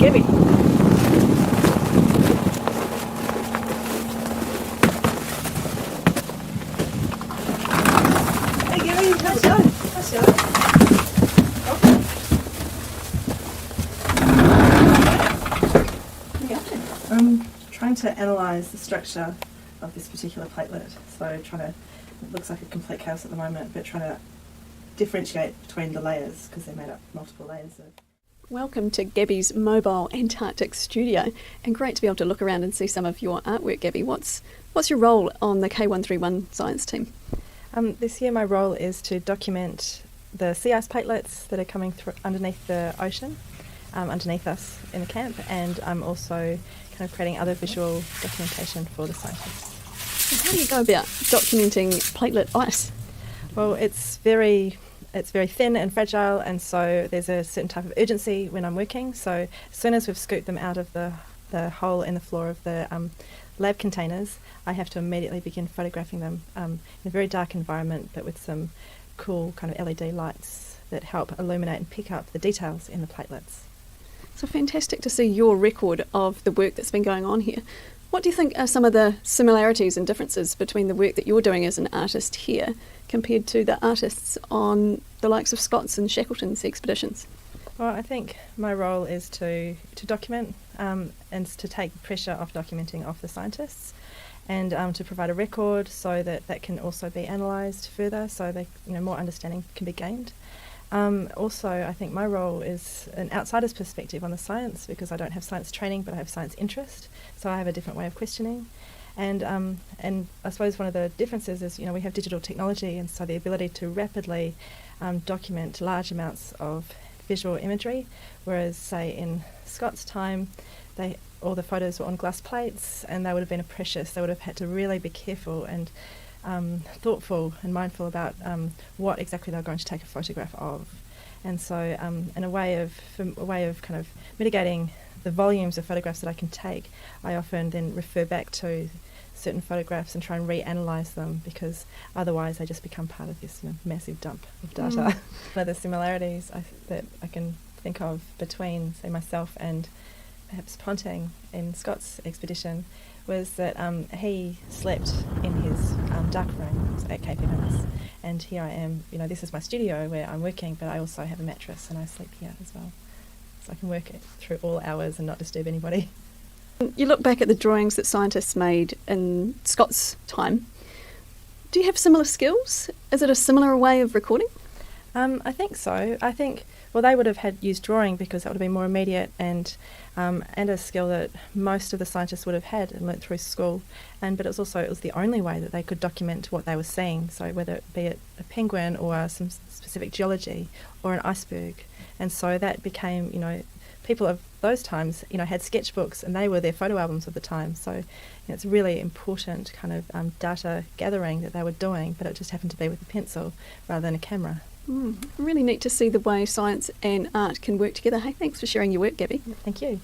Gabby. Hey Gabby, nice show. Nice show. I'm trying to analyse the structure of this particular platelet. So it looks like a complete chaos at the moment, but trying to differentiate between the layers because they're made up of multiple layers. Welcome to Gabby's mobile Antarctic studio, and great to be able to look around and see some of your artwork, Gabby. What's your role on the K131 science team? This year my role is to document the sea ice platelets that are coming through underneath the ocean, underneath us in the camp, and I'm also kind of creating other visual documentation for the scientists. And how do you go about documenting platelet ice? Well, it's very thin and fragile, and so there's a certain type of urgency when I'm working. So as soon as we've scooped them out of the hole in the floor of the lab containers, I have to immediately begin photographing them in a very dark environment, but with some cool kind of LED lights that help illuminate and pick up the details in the platelets. So fantastic to see your record of the work that's been going on here. What do you think are some of the similarities and differences between the work that you're doing as an artist here compared to the artists on the likes of Scott's and Shackleton's expeditions? Well, I think my role is to document and to take the pressure off documenting off the scientists, and to provide a record so that can also be analysed further, so more understanding can be gained. Also, I think my role is an outsider's perspective on the science, because I don't have science training, but I have science interest, so I have a different way of questioning. And I suppose one of the differences is, we have digital technology, and so the ability to rapidly document large amounts of visual imagery, whereas, say, in Scott's time, all the photos were on glass plates, and they would have been precious. They would have had to really be careful and thoughtful and mindful about what exactly they're going to take a photograph of. And so in a way of kind of mitigating the volumes of photographs that I can take, I often then refer back to certain photographs and try and reanalyse them, because otherwise they just become part of this massive dump of data. One of the similarities that I can think of between, say, myself and perhaps Ponting in Scott's expedition was that he slept in his dark room at Cape Evans, and here I am, this is my studio where I'm working, but I also have a mattress and I sleep here as well. So I can work it through all hours and not disturb anybody. You look back at the drawings that scientists made in Scott's time. Do you have similar skills? Is it a similar way of recording? I think so. I think, they would have used drawing because that would have been more immediate and a skill that most of the scientists would have had and learnt through school. But it was the only way that they could document what they were seeing. So whether it be a penguin or some specific geology or an iceberg. And so that became, people of those times, had sketchbooks, and they were their photo albums of the time. So it's a really important kind of data gathering that they were doing, but it just happened to be with a pencil rather than a camera. Really neat to see the way science and art can work together. Hey, thanks for sharing your work, Gabby. Thank you.